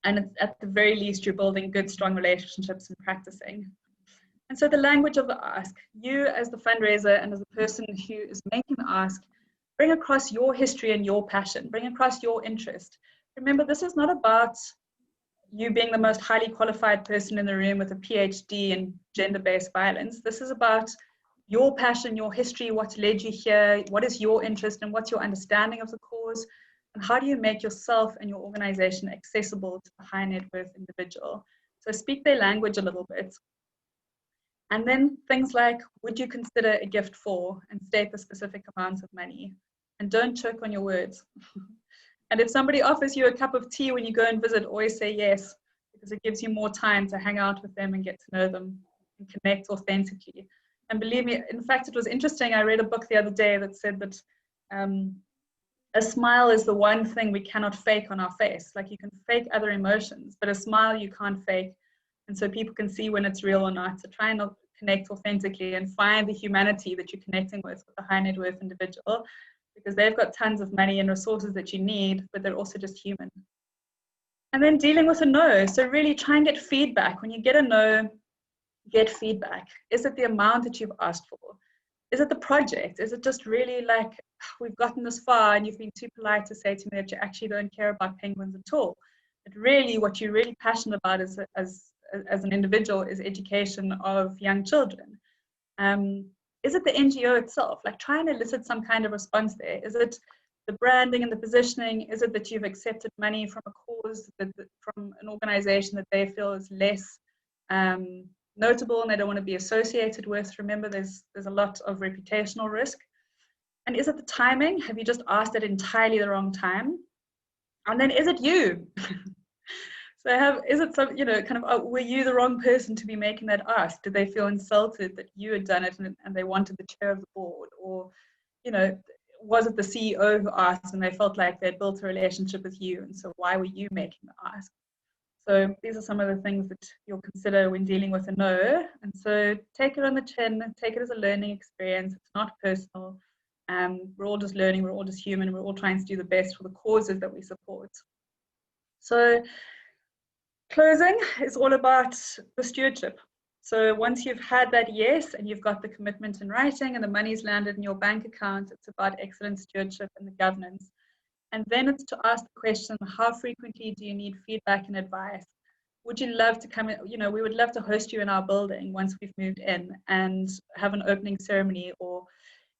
it's, at the very least, you're building good, strong relationships and practicing. And so the language of the ask, you as the fundraiser and as the person who is making the ask, bring across your history and your passion, bring across your interest. Remember, this is not about you being the most highly qualified person in the room with a PhD in gender-based violence. This is about your passion, your history, what led you here, what is your interest, and what's your understanding of the cause, and how do you make yourself and your organization accessible to the high net worth individual. So speak their language a little bit. And then things like, would you consider a gift for, and state the specific amounts of money. And don't choke on your words. And if somebody offers you a cup of tea when you go and visit, always say yes, because it gives you more time to hang out with them and get to know them and connect authentically. And believe me, in fact, it was interesting. I read a book the other day that said that A smile is the one thing we cannot fake on our face. Like, you can fake other emotions, but a smile you can't fake. And so people can see when it's real or not. So try and connect authentically and find the humanity that you're connecting with a high net worth individual, because they've got tons of money and resources that you need, but they're also just human. And then dealing with a no. So really try and get feedback. When you get a no, get feedback. Is it the amount that you've asked for? Is it the project? Is it just really like, we've gotten this far and you've been too polite to say to me that you actually don't care about penguins at all? But really what you're really passionate about as an individual is education of young children. Is it the NGO itself? Like, try and elicit some kind of response there. Is it the branding and the positioning? Is it that you've accepted money from a cause, from an organization that they feel is less notable and they don't want to be associated with? Remember, there's a lot of reputational risk. And is it the timing? Have you just asked at entirely the wrong time? And then is it you? So is it some, were you the wrong person to be making that ask? Did they feel insulted that you had done it and they wanted the chair of the board? Or, was it the CEO who asked and they felt like they'd built a relationship with you, and so why were you making the ask? So these are some of the things that you'll consider when dealing with a no. And so take it on the chin, take it as a learning experience. It's not personal. We're all just learning, we're all just human, we're all trying to do the best for the causes that we support. So closing is all about the stewardship. So once you've had that yes, and you've got the commitment in writing and the money's landed in your bank account, it's about excellent stewardship and the governance. And then it's to ask the question, how frequently do you need feedback and advice? Would you love to come in? We would love to host you in our building once we've moved in and have an opening ceremony. Or,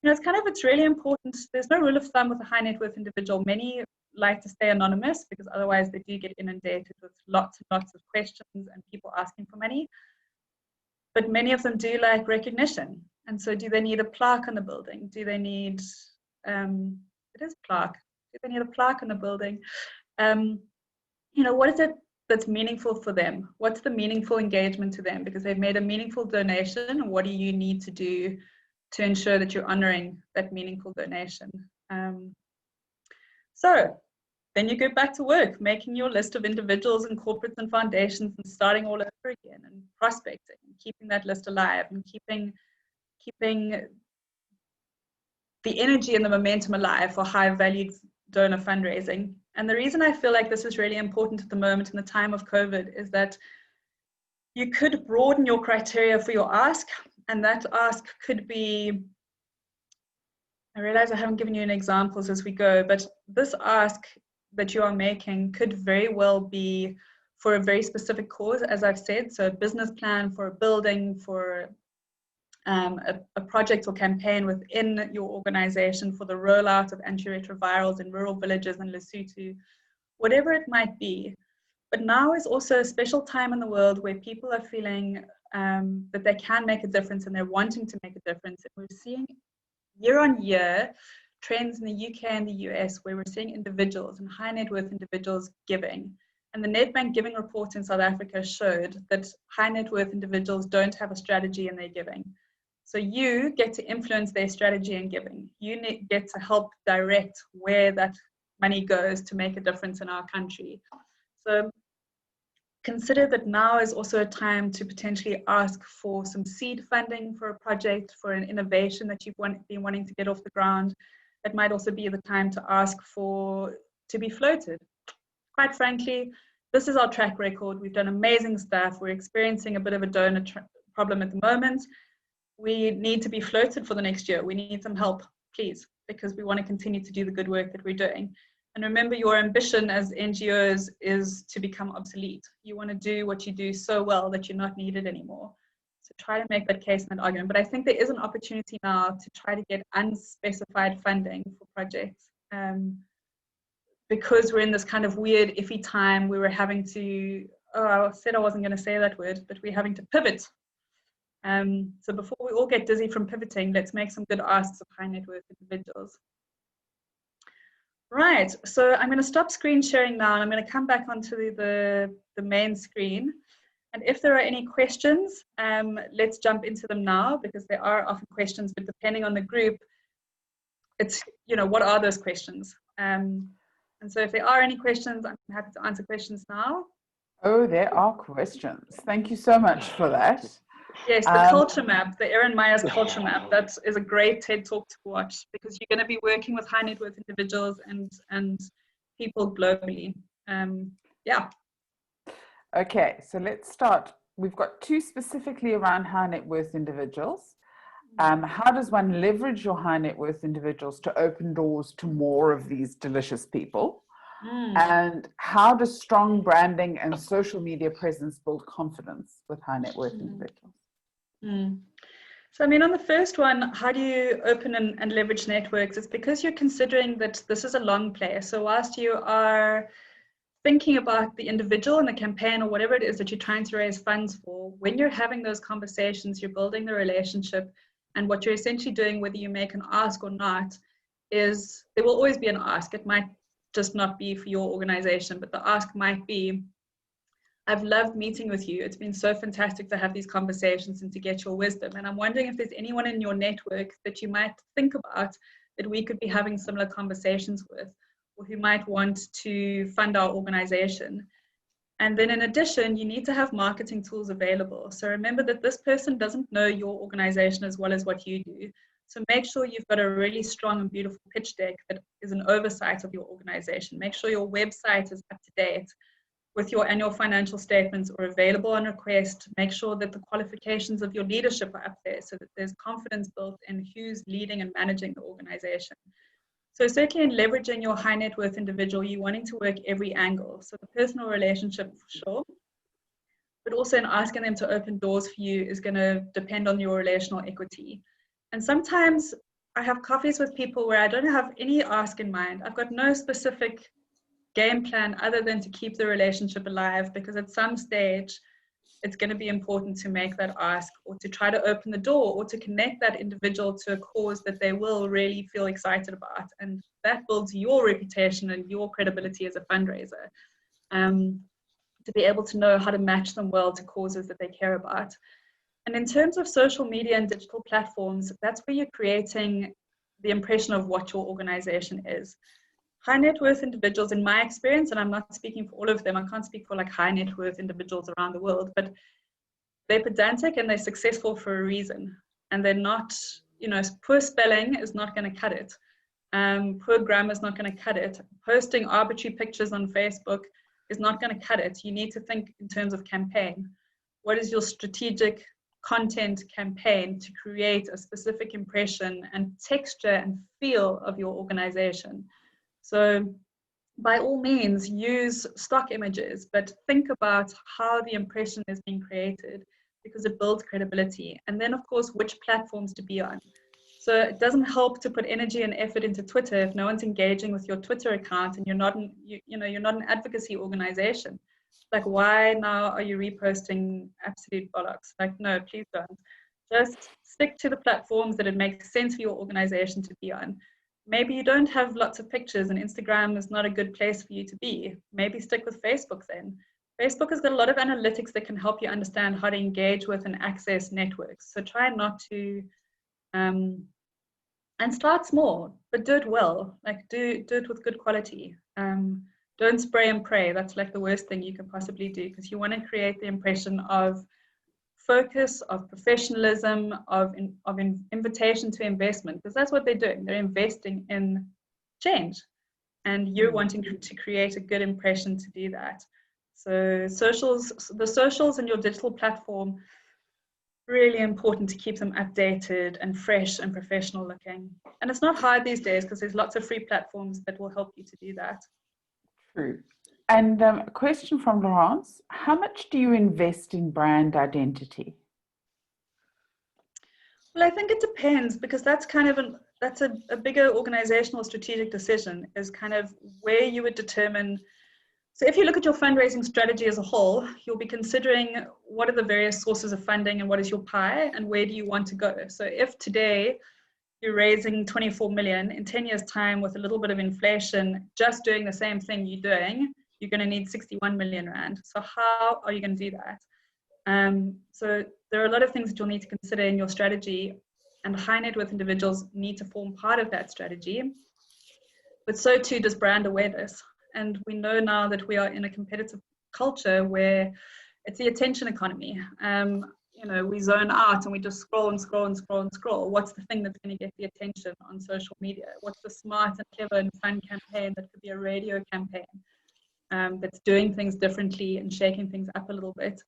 it's really important. There's no rule of thumb with a high net worth individual. Many like to stay anonymous because otherwise they do get inundated with lots and lots of questions and people asking for money. But many of them do like recognition. And so do they need a plaque on the building? Do they need, it is plaque. Do they need a plaque on the building? What is it that's meaningful for them? What's the meaningful engagement to them? Because they've made a meaningful donation. What do you need to do to ensure that you're honoring that meaningful donation? So then you go back to work, making your list of individuals and corporates and foundations and starting all over again and prospecting and keeping that list alive and keeping the energy and the momentum alive for high valued donor fundraising. And the reason I feel like this is really important at the moment in the time of COVID is that you could broaden your criteria for your ask, and that ask could be, I realize I haven't given you any examples as we go, but this ask that you are making could very well be for a very specific cause, as I've said. So a business plan for a building, for a project or campaign within your organization, for the rollout of antiretrovirals in rural villages in Lesotho, whatever it might be. But now is also a special time in the world where people are feeling that they can make a difference and they're wanting to make a difference. And we're seeing year on year trends in the UK and the US where we're seeing individuals and high net worth individuals giving. And the Nedbank Giving Report in South Africa showed that high net worth individuals don't have a strategy in their giving. So you get to influence their strategy in giving. You get to help direct where that money goes to make a difference in our country. So consider that now is also a time to potentially ask for some seed funding for a project, for an innovation that you've been wanting to get off the ground. It might also be the time to ask to be floated. Quite frankly, this is our track record. We've done amazing stuff. We're experiencing a bit of a donor problem at the moment. We need to be floated for the next year. We need some help, please, because we want to continue to do the good work that we're doing. And remember, your ambition as NGOs is to become obsolete. You want to do what you do so well that you're not needed anymore. So try to make that case and that argument. But I think there is an opportunity now to try to get unspecified funding for projects. Because we're in this kind of weird, iffy time, we were having to, I said I wasn't going to say that word, but we're having to pivot. So before we all get dizzy from pivoting, let's make some good asks of high net worth individuals. Right, so I'm going to stop screen sharing now and I'm going to come back onto the main screen. And if there are any questions, let's jump into them now, because there are often questions, but depending on the group, it's, you know, what are those questions? And so if there are any questions, I'm happy to answer questions now. Oh, there are questions. Thank you so much for that. Yes, the culture map, the Erin Meyer's culture map, that is a great TED Talk to watch, because you're going to be working with high net worth individuals and people globally. Yeah. Okay, so let's start. We've got two specifically around high net worth individuals. How does one leverage your high net worth individuals to open doors to more of these delicious people? And how does strong branding and social media presence build confidence with high net worth individuals? So, I mean, on the first one, how do you open and leverage networks? It's because you're considering that this is a long play. So whilst you are thinking about the individual and the campaign or whatever it is that you're trying to raise funds for, when you're having those conversations, you're building the relationship. And what you're essentially doing, whether you make an ask or not, is there will always be an ask. It might just not be for your organization, but the ask might be, I've loved meeting with you. It's been so fantastic to have these conversations and to get your wisdom. And I'm wondering if there's anyone in your network that you might think about that we could be having similar conversations with, or who might want to fund our organization. And then in addition, you need to have marketing tools available. So remember that this person doesn't know your organization as well as what you do. So make sure you've got a really strong and beautiful pitch deck that is an oversight of your organization. Make sure your website is up to date with your annual financial statements or available on request. Make sure that the qualifications of your leadership are up there so that there's confidence built in who's leading and managing the organization. So certainly in leveraging your high net worth individual, you're wanting to work every angle. So the personal relationship for sure, but also in asking them to open doors for you is going to depend on your relational equity. And sometimes I have coffees with people where I don't have any ask in mind. I've got no specific game plan other than to keep the relationship alive, because at some stage it's going to be important to make that ask or to try to open the door or to connect that individual to a cause that they will really feel excited about. And that builds your reputation and your credibility as a fundraiser, to be able to know how to match them well to causes that they care about. And in terms of social media and digital platforms, that's where you're creating the impression of what your organization is. High net worth individuals, in my experience, and I'm not speaking for all of them, I can't speak for like high net worth individuals around the world, but they're pedantic and they're successful for a reason. And they're not, you know, poor spelling is not going to cut it. Poor grammar is not going to cut it. Posting arbitrary pictures on Facebook is not going to cut it. You need to think in terms of campaign. What is your strategic content campaign to create a specific impression and texture and feel of your organization? So by all means, use stock images, but think about how the impression is being created, because it builds credibility. And then, of course, which platforms to be on. So it doesn't help to put energy and effort into Twitter if no one's engaging with your Twitter account and you're not an advocacy organization. Like, why now are you reposting absolute bollocks? Like, no, please don't. Just stick to the platforms that it makes sense for your organization to be on. Maybe you don't have lots of pictures and Instagram is not a good place for you to be. Maybe stick with Facebook then. Facebook has got a lot of analytics that can help you understand how to engage with and access networks. So try not to, and start small, but do it well. Like do it with good quality. Don't spray and pray. That's like the worst thing you can possibly do, because you want to create the impression of focus, of professionalism, of invitation to investment, because that's what they're doing. They're investing in change, and you're wanting to create a good impression to do that. So the socials and your digital platform, really important to keep them updated and fresh and professional looking. And it's not hard these days because there's lots of free platforms that will help you to do that. True. And a question from Laurence: how much do you invest in brand identity? Well, I think it depends, because that's kind of a bigger organizational strategic decision, is kind of where you would determine. So if you look at your fundraising strategy as a whole, you'll be considering what are the various sources of funding and what is your pie and where do you want to go. So if today you're raising 24 million, in 10 years time with a little bit of inflation, just doing the same thing you're doing, you're going to need 61 million rand. So how are you going to do that? So there are a lot of things that you'll need to consider in your strategy. and high net worth individuals need to form part of that strategy. But so too does brand awareness. And we know now that we are in a competitive culture where it's the attention economy. You know, we zone out and we just scroll and scroll and scroll and scroll. What's the thing that's going to get the attention on social media? What's the smart and clever and fun campaign that could be a radio campaign that's doing things differently and shaking things up a little bit?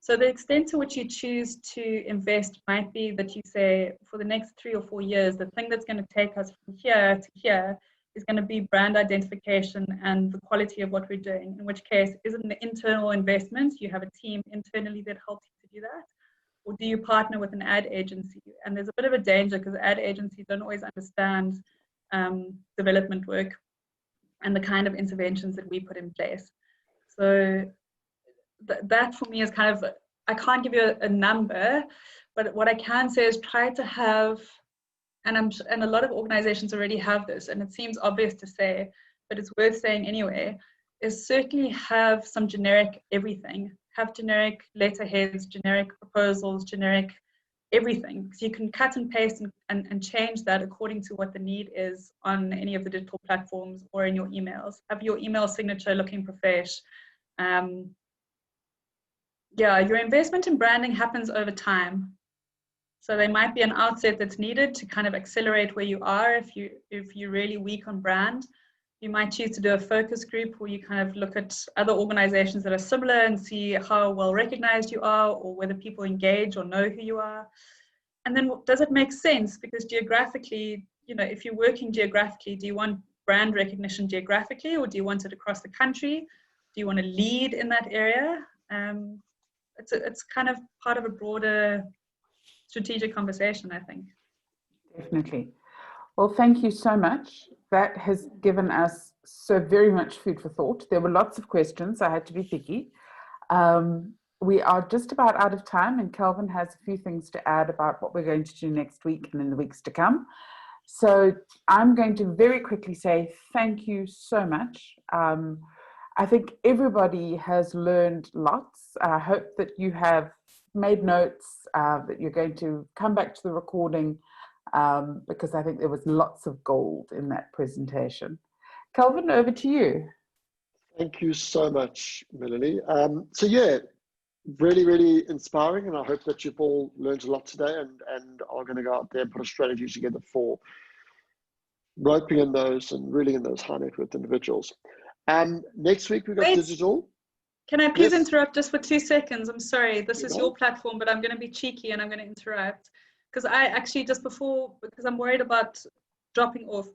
So the extent to which you choose to invest might be that you say, for the next 3 or 4 years, the thing that's going to take us from here to here is going to be brand identification and the quality of what we're doing, in which case, is it an internal investment? You have a team internally that helps you to do that? Or do you partner with an ad agency? And there's a bit of a danger because ad agencies don't always understand development work and the kind of interventions that we put in place. So that for me is kind of, I can't give you a number, but what I can say is try to have, and a lot of organizations already have this, and it seems obvious to say, but it's worth saying anyway, is certainly have some generic everything. Have generic letterheads, generic proposals, generic everything. So you can cut and paste and change that according to what the need is on any of the digital platforms or in your emails. Have your email signature looking profesh. Yeah, your investment in branding happens over time. So there might be an outset that's needed to kind of accelerate where you are if you're really weak on brand. You might choose to do a focus group where you kind of look at other organizations that are similar and see how well recognized you are or whether people engage or know who you are. And then does it make sense? Because geographically, you know, if you're working geographically, do you want brand recognition geographically or do you want it across the country? Do you want to lead in that area? It's kind of part of a broader strategic conversation, I think. Definitely. Well, thank you so much. That has given us so very much food for thought. There were lots of questions. I had to be picky. We are just about out of time, and Kelvin has a few things to add about what we're going to do next week and in the weeks to come. So I'm going to very quickly say thank you so much. I think everybody has learned lots. I hope that you have made notes, that you're going to come back to the recording, because I think there was lots of gold in that presentation. Kelvin, over to you. Thank you so much, Melanie. So yeah, really, really inspiring, and I hope that you've all learned a lot today and are going to go out there and put a strategy together for roping in those and really in those high net worth individuals. Next week we've got digital. Can I please interrupt just for 2 seconds? I'm sorry, this is Okay. your platform, but I'm going to be cheeky and I'm going to interrupt. Because I actually because I'm worried about dropping off,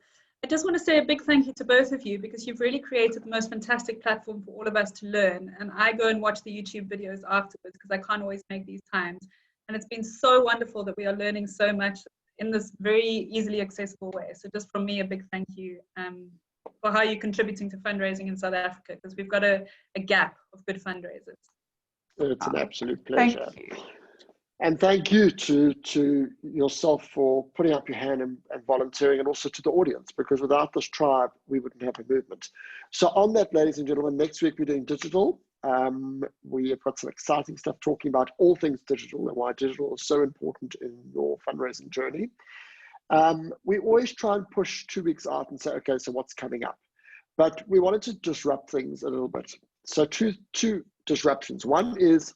I just want to say a big thank you to both of you because you've really created the most fantastic platform for all of us to learn. And I go and watch the YouTube videos afterwards because I can't always make these times. And it's been so wonderful that we are learning so much in this very easily accessible way. So just from me, a big thank you for how you're contributing to fundraising in South Africa, because we've got a gap of good fundraisers. It's an absolute pleasure. Thank you. And thank you to yourself for putting up your hand and volunteering, and also to the audience, because without this tribe, we wouldn't have a movement. So on that, ladies and gentlemen, next week we're doing digital. We have got some exciting stuff talking about all things digital and why digital is so important in your fundraising journey. We always try and push 2 weeks out and say, okay, so what's coming up? But we wanted to disrupt things a little bit. So two disruptions. One is,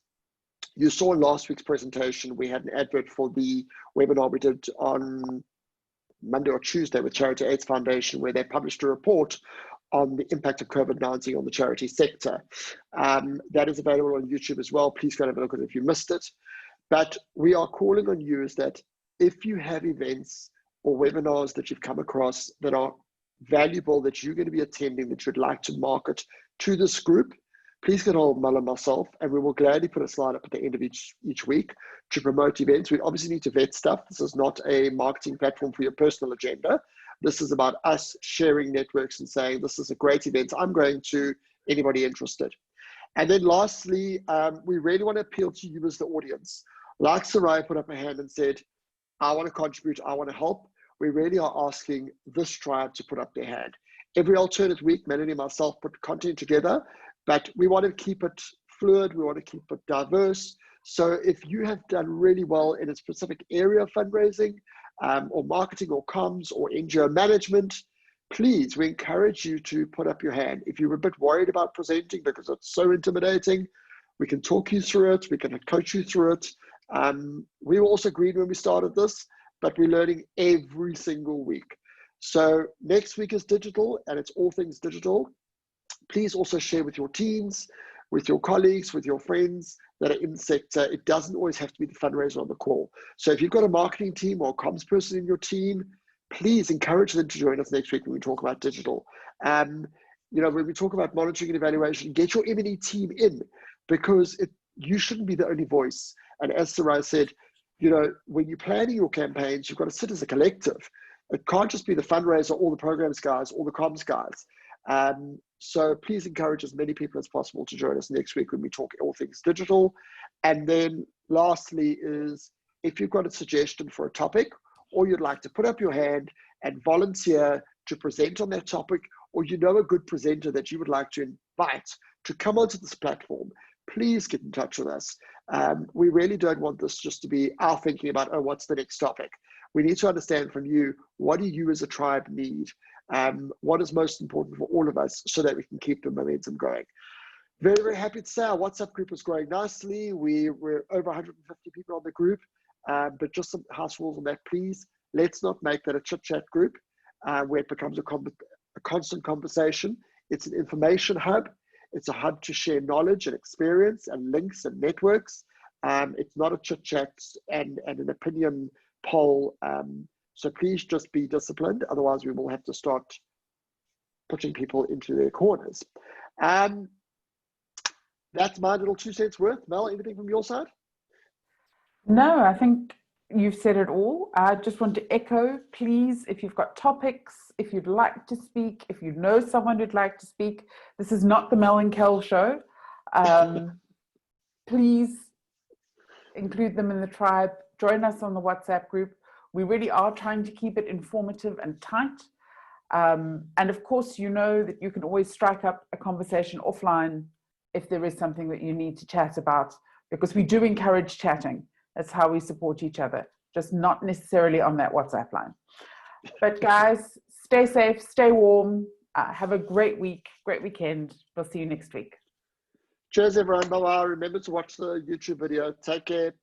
you saw last week's presentation, we had an advert for the webinar we did on Monday or Tuesday with Charity AIDS Foundation, where they published a report on the impact of COVID-19 on the charity sector. That is available on YouTube as well. Please go and have a look at it if you missed it. But we are calling on you is that if you have events or webinars that you've come across that are valuable, that you're going to be attending, that you'd like to market to this group, please get hold of Mel and myself, and we will gladly put a slide up at the end of each week to promote events. We obviously need to vet stuff. This is not a marketing platform for your personal agenda. This is about us sharing networks and saying, this is a great event, I'm going to, anybody interested. And then lastly, we really want to appeal to you as the audience. Like Soraya put up her hand and said, I want to contribute, I want to help. We really are asking this tribe to put up their hand. Every alternate week, Melanie and myself put content together, but we want to keep it fluid, we want to keep it diverse. So if you have done really well in a specific area of fundraising, or marketing or comms or NGO management, please, we encourage you to put up your hand. If you're a bit worried about presenting because it's so intimidating, we can talk you through it. We can coach you through it. We were also green when we started this, but we're learning every single week. So next week is digital, and it's all things digital. Please also share with your teams, with your colleagues, with your friends that are in the sector. It doesn't always have to be the fundraiser on the call. So if you've got a marketing team or a comms person in your team, please encourage them to join us next week when we talk about digital. When we talk about monitoring and evaluation, get your M&E team in, because you shouldn't be the only voice. And as Sarai said, when you're planning your campaigns, you've got to sit as a collective. It can't just be the fundraiser, all the programs guys, all the comms guys. So please encourage as many people as possible to join us next week when we talk all things digital. And then lastly is, if you've got a suggestion for a topic, or you'd like to put up your hand and volunteer to present on that topic, or a good presenter that you would like to invite to come onto this platform, please get in touch with us. We really don't want this just to be our thinking about, oh, what's the next topic? We need to understand from you, what do you as a tribe need? What is most important for all of us, so that we can keep the momentum going. Very, very happy to say our WhatsApp group is growing nicely. We're over 150 people on the group, but just some house rules on that, please. Let's not make that a chit-chat group where it becomes a constant conversation. It's an information hub. It's a hub to share knowledge and experience and links and networks. It's not a chit-chat and an opinion poll. So please just be disciplined. Otherwise, we will have to start pushing people into their corners. That's my little 2 cents worth. Mel, anything from your side? No, I think you've said it all. I just want to echo, please, if you've got topics, if you'd like to speak, if you know someone who'd like to speak, this is not the Mel and Kel show. Please include them in the tribe. Join us on the WhatsApp group. We really are trying to keep it informative and tight. And of course, that you can always strike up a conversation offline if there is something that you need to chat about, because we do encourage chatting. That's how we support each other, just not necessarily on that WhatsApp line. But guys, stay safe, stay warm, have a great week, great weekend. We'll see you next week. Cheers, everyone. Bye-bye. Remember to watch the YouTube video. Take care.